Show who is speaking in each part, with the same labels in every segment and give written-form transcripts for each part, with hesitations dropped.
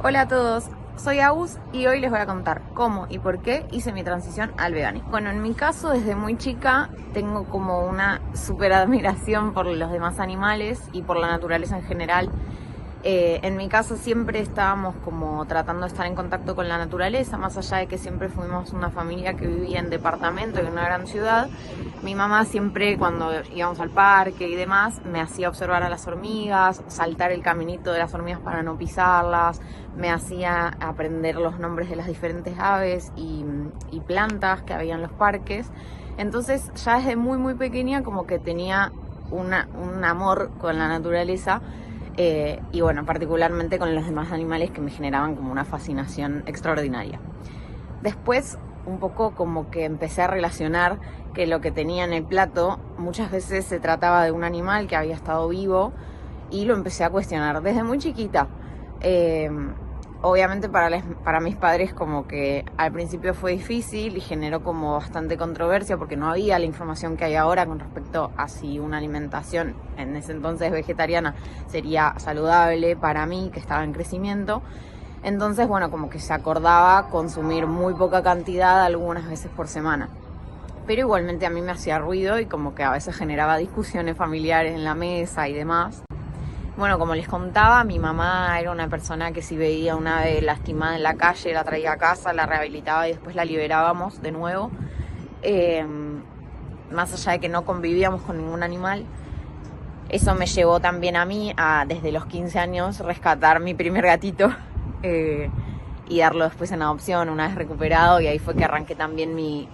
Speaker 1: Hola a todos, soy Agus y hoy les voy a contar cómo y por qué hice mi transición al veganismo. Bueno, en mi caso, desde muy chica tengo como una súper admiración por los demás animales y por la naturaleza en general. En mi caso siempre estábamos como tratando de estar en contacto con la naturaleza, más allá de que siempre fuimos una familia que vivía en departamento en una gran ciudad. Mi mamá siempre, cuando íbamos al parque y demás, me hacía observar a las hormigas, saltar el caminito de las hormigas para no pisarlas, me hacía aprender los nombres de las diferentes aves y plantas que había en los parques. Entonces ya desde muy pequeña como que tenía un amor con la naturaleza. Y bueno, particularmente con los demás animales que me generaban como una fascinación extraordinaria. Después, un poco como que empecé a relacionar que lo que tenía en el plato muchas veces se trataba de un animal que había estado vivo y lo empecé a cuestionar desde muy chiquita. Obviamente para mis padres como que al principio fue difícil y generó como bastante controversia porque no había la información que hay ahora con respecto a si una alimentación en ese entonces vegetariana sería saludable para mí, que estaba en crecimiento. Entonces, bueno, como que se acordaba consumir muy poca cantidad algunas veces por semana. Pero igualmente a mí me hacía ruido y como que a veces generaba discusiones familiares en la mesa y demás. Bueno, como les contaba, mi mamá era una persona que si veía una ave lastimada en la calle, la traía a casa, la rehabilitaba y después la liberábamos de nuevo. Más allá de que no convivíamos con ningún animal, eso me llevó también a mí a, desde los 15 años, rescatar mi primer gatito y darlo después en adopción una vez recuperado. Y ahí fue que arranqué también mi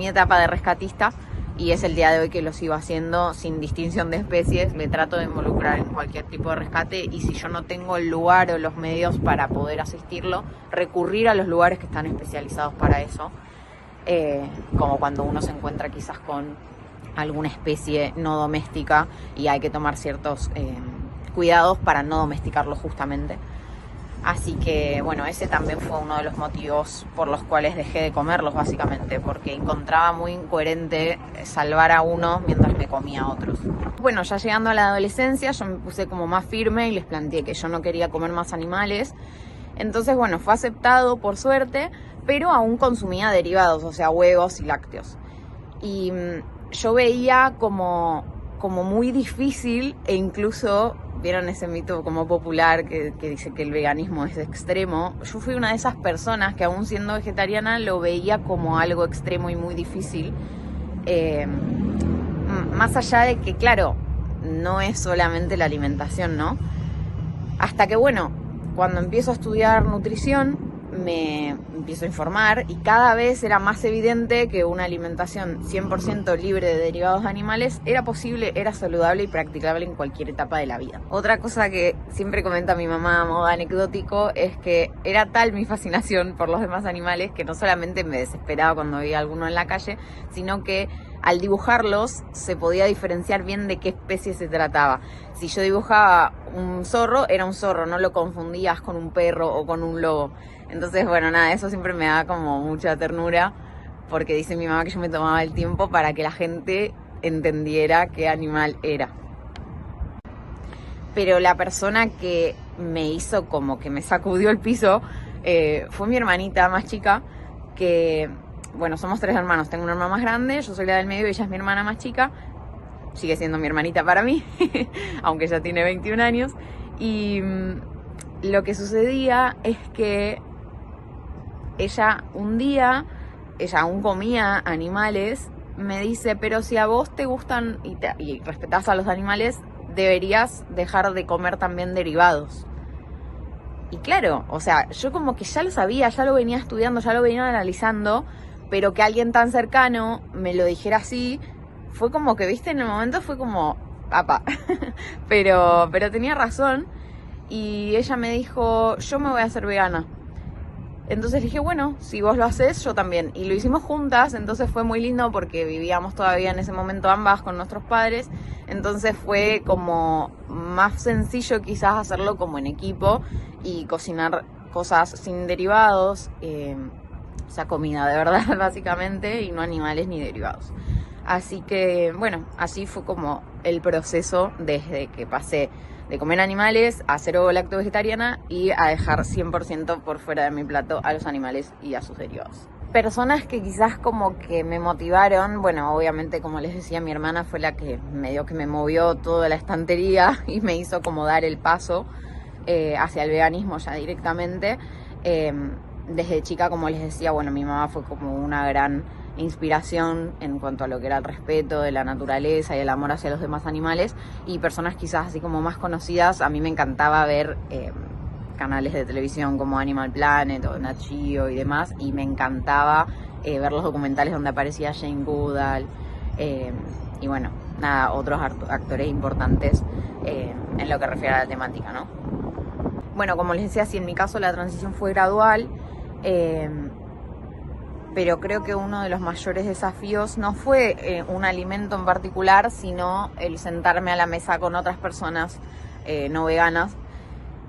Speaker 1: etapa de rescatista. Y es el día de hoy que lo sigo haciendo sin distinción de especies. Me trato de involucrar en cualquier tipo de rescate y si yo no tengo el lugar o los medios para poder asistirlo, recurrir a los lugares que están especializados para eso. Como cuando uno se encuentra quizás con alguna especie no doméstica y hay que tomar ciertos cuidados para no domesticarlo justamente. Así que bueno, ese también fue uno de los motivos por los cuales dejé de comerlos básicamente, porque encontraba muy incoherente salvar a uno mientras me comía a otros. Bueno, ya llegando a la adolescencia yo me puse como más firme y les planteé que yo no quería comer más animales. Entonces bueno, fue aceptado por suerte, pero aún consumía derivados, o sea, huevos y lácteos. Y yo veía como muy difícil e incluso... ¿Vieron ese mito como popular que dice que el veganismo es extremo? Yo fui una de esas personas que aún siendo vegetariana lo veía como algo extremo y muy difícil. Más allá de que, claro, no es solamente la alimentación, ¿no? Hasta que, bueno, cuando empiezo a estudiar nutrición, me empiezo a informar y cada vez era más evidente que una alimentación 100% libre de derivados animales era posible, era saludable y practicable en cualquier etapa de la vida. Otra cosa que siempre comenta mi mamá a modo anecdótico es que era tal mi fascinación por los demás animales que no solamente me desesperaba cuando veía alguno en la calle, sino que al dibujarlos se podía diferenciar bien de qué especie se trataba. Si yo dibujaba un zorro, era un zorro, no lo confundías con un perro o con un lobo. Entonces, bueno, nada, eso siempre me da como mucha ternura, porque dice mi mamá que yo me tomaba el tiempo para que la gente entendiera qué animal era. Pero la persona que me hizo como que me sacudió el piso fue mi hermanita más chica, que, bueno, somos 3 hermanos. Tengo una hermana más grande, yo soy la del medio y ella es mi hermana más chica. Sigue siendo mi hermanita para mí, aunque ya tiene 21 años. Y lo que sucedía es que ella un día, ella aún comía animales, me dice, pero si a vos te gustan y respetás a los animales, deberías dejar de comer también derivados. Y claro, o sea, yo como que ya lo sabía, ya lo venía estudiando, ya lo venía analizando, pero que alguien tan cercano me lo dijera así, fue como que, viste, en el momento fue como, papá, pero tenía razón. Y ella me dijo, yo me voy a hacer vegana. Entonces dije, bueno, si vos lo haces, yo también. Y lo hicimos juntas, entonces fue muy lindo porque vivíamos todavía en ese momento ambas con nuestros padres. Entonces fue como más sencillo quizás hacerlo como en equipo y cocinar cosas sin derivados, o sea, comida de verdad básicamente, y no animales ni derivados. Así que, bueno, así fue como el proceso desde que pasé de comer animales a ser ovo-lacto vegetariana y a dejar 100% por fuera de mi plato a los animales y a sus derivados. Personas que quizás como que me motivaron, bueno, obviamente como les decía, mi hermana fue la que medio que me movió toda la estantería y me hizo como dar el paso hacia el veganismo ya directamente. Desde chica, como les decía, bueno, mi mamá fue como una gran inspiración en cuanto a lo que era el respeto de la naturaleza y el amor hacia los demás animales, y personas quizás así como más conocidas, a mí me encantaba ver canales de televisión como Animal Planet o Nat Geo y demás, y me encantaba ver los documentales donde aparecía Jane Goodall y bueno, nada, otros actores importantes en lo que refiere a la temática, ¿no? Bueno, como les decía, sí, en mi caso la transición fue gradual, pero creo que uno de los mayores desafíos no fue un alimento en particular, sino el sentarme a la mesa con otras personas no veganas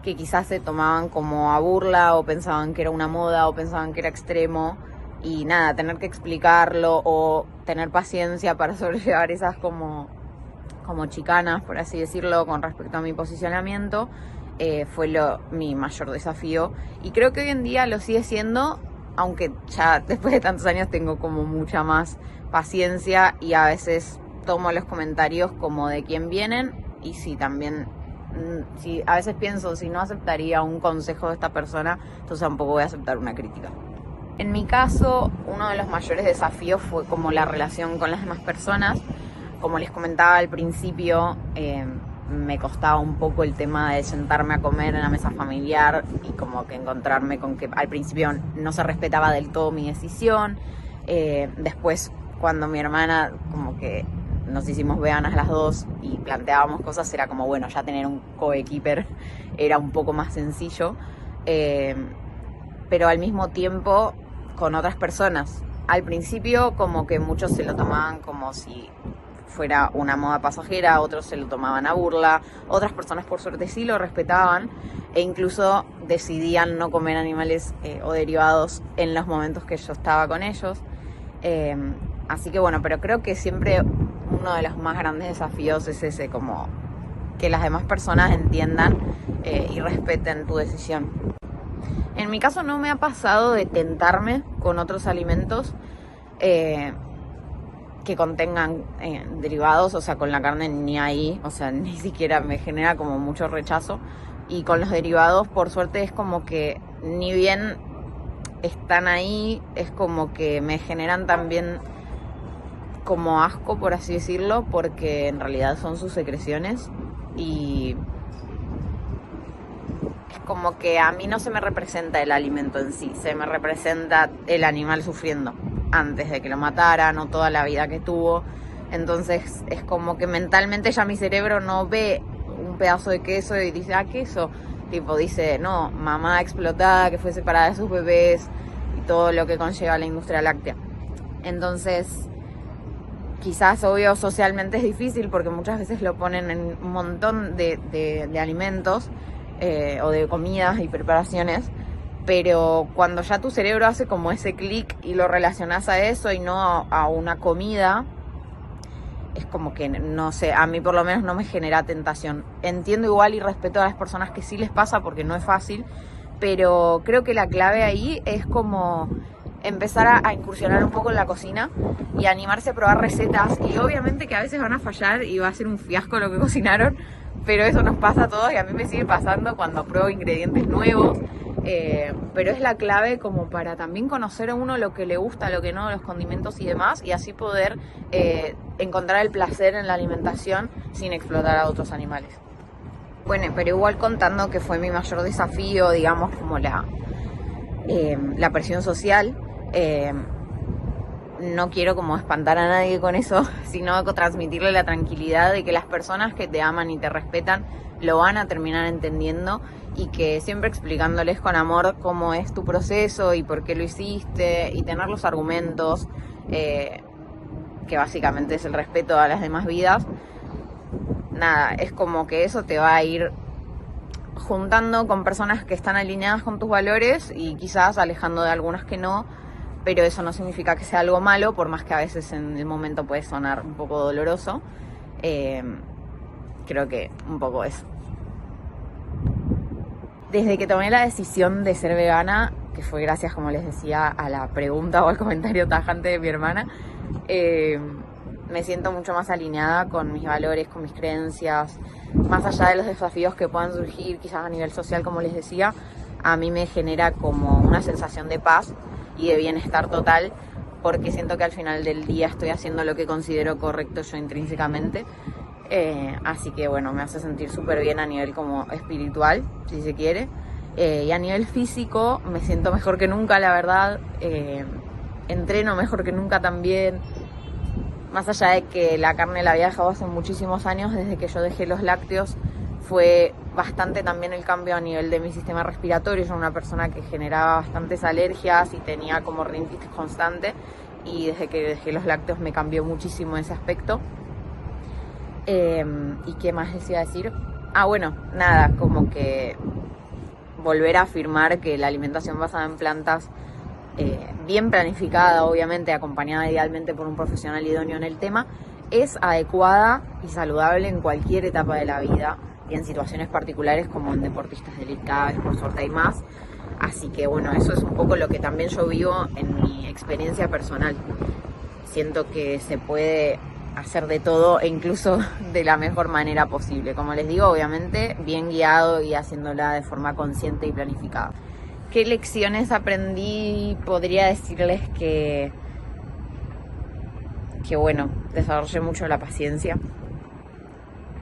Speaker 1: que quizás se tomaban como a burla o pensaban que era una moda o pensaban que era extremo, y nada, tener que explicarlo o tener paciencia para sobrellevar esas como chicanas, por así decirlo, con respecto a mi posicionamiento, fue mi mayor desafío, y creo que hoy en día lo sigue siendo, aunque ya después de tantos años tengo como mucha más paciencia y a veces tomo los comentarios como de quién vienen, y si también, si a veces pienso, si no aceptaría un consejo de esta persona, entonces tampoco voy a aceptar una crítica. En mi caso, uno de los mayores desafíos fue como la relación con las demás personas. Como les comentaba al principio, me costaba un poco el tema de sentarme a comer en la mesa familiar y como que encontrarme con que al principio no se respetaba del todo mi decisión. Después, cuando mi hermana como que nos hicimos veganas las dos y planteábamos cosas, era como, bueno, ya tener un coequiper era un poco más sencillo, pero al mismo tiempo con otras personas. Al principio como que muchos se lo tomaban como si fuera una moda pasajera, otros se lo tomaban a burla, otras personas por suerte sí lo respetaban e incluso decidían no comer animales o derivados en los momentos que yo estaba con ellos. Así que bueno, pero creo que siempre uno de los más grandes desafíos es ese, como que las demás personas entiendan y respeten tu decisión. En mi caso no me ha pasado de tentarme con otros alimentos que contengan derivados, o sea, con la carne ni ahí, o sea, ni siquiera me genera como mucho rechazo, y con los derivados por suerte es como que ni bien están ahí, es como que me generan también como asco, por así decirlo, porque en realidad son sus secreciones y es como que a mí no se me representa el alimento en sí, se me representa el animal sufriendo antes de que lo mataran o toda la vida que tuvo. Entonces es como que mentalmente ya mi cerebro no ve un pedazo de queso y dice, queso, tipo dice, no, mamá explotada que fue separada de sus bebés y todo lo que conlleva la industria láctea. Entonces quizás, obvio, socialmente es difícil porque muchas veces lo ponen en un montón de alimentos o de comidas y preparaciones, pero cuando ya tu cerebro hace como ese clic y lo relacionas a eso y no a una comida, es como que, no sé, a mí por lo menos no me genera tentación. Entiendo igual y respeto a las personas que sí les pasa porque no es fácil, pero creo que la clave ahí es como empezar a incursionar un poco en la cocina y animarse a probar recetas, y obviamente que a veces van a fallar y va a ser un fiasco lo que cocinaron, pero eso nos pasa a todos y a mí me sigue pasando cuando pruebo ingredientes nuevos, pero es la clave como para también conocer a uno lo que le gusta, lo que no, los condimentos y demás, y así poder encontrar el placer en la alimentación sin explotar a otros animales. Bueno, pero igual contando que fue mi mayor desafío, digamos, como la presión social. No quiero como espantar a nadie con eso, sino transmitirle la tranquilidad de que las personas que te aman y te respetan lo van a terminar entendiendo, y que siempre explicándoles con amor cómo es tu proceso y por qué lo hiciste, y tener los argumentos, que básicamente es el respeto a las demás vidas. Nada, es como que eso te va a ir juntando con personas que están alineadas con tus valores y quizás alejando de algunas que no, pero eso no significa que sea algo malo, por más que a veces en el momento puede sonar un poco doloroso. Creo que un poco eso. Desde que tomé la decisión de ser vegana, que fue gracias, como les decía, a la pregunta o al comentario tajante de mi hermana, me siento mucho más alineada con mis valores, con mis creencias, más allá de los desafíos que puedan surgir, quizás a nivel social, como les decía, a mí me genera como una sensación de paz y de bienestar total, porque siento que al final del día estoy haciendo lo que considero correcto yo intrínsecamente. Así que bueno, me hace sentir súper bien a nivel como espiritual, si se quiere. Y a nivel físico me siento mejor que nunca, la verdad. Entreno mejor que nunca también. Más allá de que la carne la había dejado hace muchísimos años, desde que yo dejé los lácteos, fue bastante también el cambio a nivel de mi sistema respiratorio. Yo era una persona que generaba bastantes alergias y tenía como rinitis constante. Y desde que dejé los lácteos me cambió muchísimo ese aspecto. ¿Y qué más les iba a decir? Bueno, nada, como que volver a afirmar que la alimentación basada en plantas, bien planificada, obviamente, acompañada idealmente por un profesional idóneo en el tema, es adecuada y saludable en cualquier etapa de la vida y en situaciones particulares como en deportistas de elite, cada vez por suerte hay más. Así que bueno, eso es un poco lo que también yo vivo en mi experiencia personal. Siento que se puede hacer de todo e incluso de la mejor manera posible. Como les digo, obviamente bien guiado y haciéndola de forma consciente y planificada. ¿Qué lecciones aprendí? Podría decirles que bueno, desarrollé mucho la paciencia.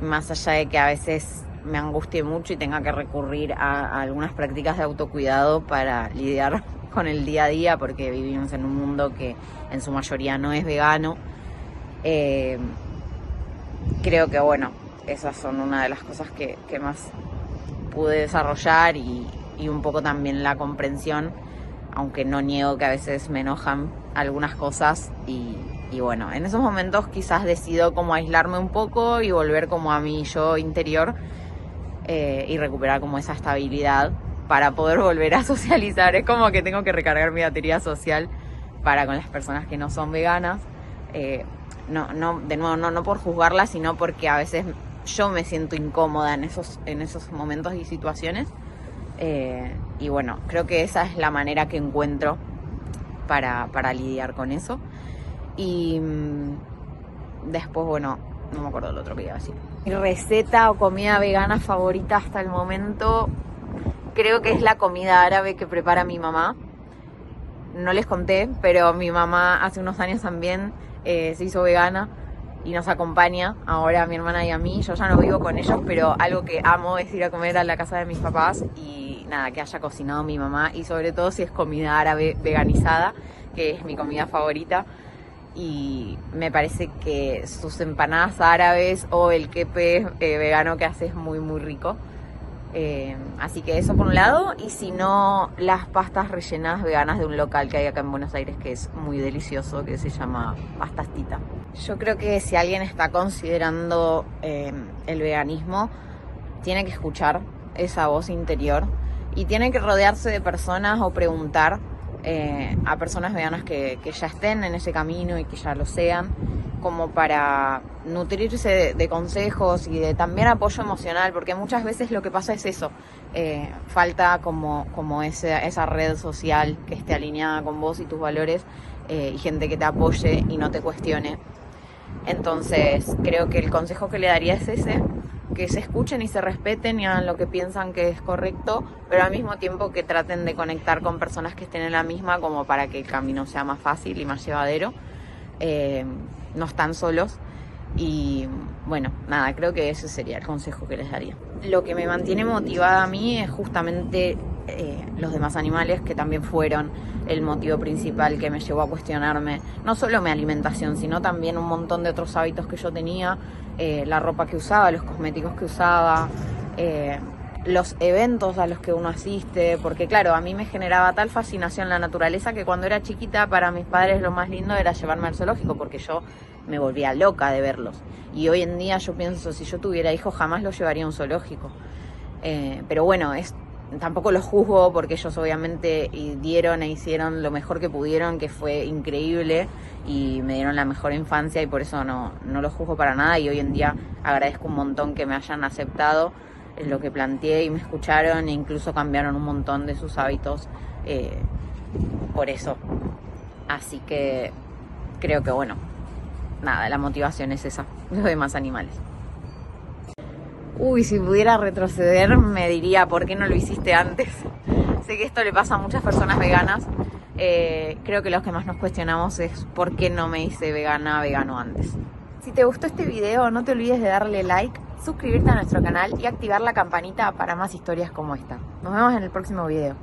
Speaker 1: Más allá de que a veces me angustie mucho y tenga que recurrir a algunas prácticas de autocuidado para lidiar con el día a día, porque vivimos en un mundo que en su mayoría no es vegano. Creo que bueno, esas son una de las cosas que más pude desarrollar y un poco también la comprensión, aunque no niego que a veces me enojan algunas cosas y bueno, en esos momentos quizás decido como aislarme un poco y volver como a mi yo interior, y recuperar como esa estabilidad para poder volver a socializar. Es como que tengo que recargar mi batería social para con las personas que no son veganas. No por juzgarlas, sino porque a veces yo me siento incómoda en esos momentos y situaciones. Y bueno, creo que esa es la manera que encuentro para lidiar con eso. Y después, bueno, no me acuerdo lo otro que iba a decir. Mi receta o comida vegana favorita hasta el momento creo que es la comida árabe que prepara mi mamá. No les conté, pero mi mamá hace unos años también se hizo vegana y nos acompaña ahora a mi hermana y a mí. Yo ya no vivo con ellos, pero algo que amo es ir a comer a la casa de mis papás y nada, que haya cocinado mi mamá, y sobre todo si es comida árabe veganizada, que es mi comida favorita. Y me parece que sus empanadas árabes o el quepe vegano que hace es muy muy rico. Así que eso por un lado, y si no, las pastas rellenas veganas de un local que hay acá en Buenos Aires que es muy delicioso, que se llama Pastas Tita. Yo creo que si alguien está considerando el veganismo, tiene que escuchar esa voz interior y tiene que rodearse de personas o preguntar a personas veganas que ya estén en ese camino y que ya lo sean, como para nutrirse de consejos y de también apoyo emocional, porque muchas veces lo que pasa es eso, falta como esa red social que esté alineada con vos y tus valores, y gente que te apoye y no te cuestione. Entonces creo que el consejo que le daría es ese, que se escuchen y se respeten y hagan lo que piensan que es correcto, pero al mismo tiempo que traten de conectar con personas que estén en la misma, como para que el camino sea más fácil y más llevadero. No están solos. Y bueno, nada, creo que ese sería el consejo que les daría. Lo que me mantiene motivada a mí es justamente los demás animales, que también fueron el motivo principal que me llevó a cuestionarme no solo mi alimentación, sino también un montón de otros hábitos que yo tenía, la ropa que usaba, los cosméticos que usaba, los eventos a los que uno asiste, porque claro, a mí me generaba tal fascinación la naturaleza que cuando era chiquita para mis padres lo más lindo era llevarme al zoológico, porque yo me volvía loca de verlos. Y hoy en día yo pienso, si yo tuviera hijos jamás los llevaría a un zoológico. Pero bueno, tampoco los juzgo, porque ellos obviamente dieron e hicieron lo mejor que pudieron, que fue increíble, y me dieron la mejor infancia, y por eso no los juzgo para nada, y hoy en día agradezco un montón que me hayan aceptado lo que planteé y me escucharon e incluso cambiaron un montón de sus hábitos por eso. Así que creo que bueno, nada, la motivación es esa, los demás animales. Uy, si pudiera retroceder me diría, ¿por qué no lo hiciste antes? Sé que esto le pasa a muchas personas veganas. Creo que los que más nos cuestionamos es ¿por qué no me hice vegano antes? Si te gustó este video, no te olvides de darle like, suscribirte a nuestro canal y activar la campanita para más historias como esta. Nos vemos en el próximo video.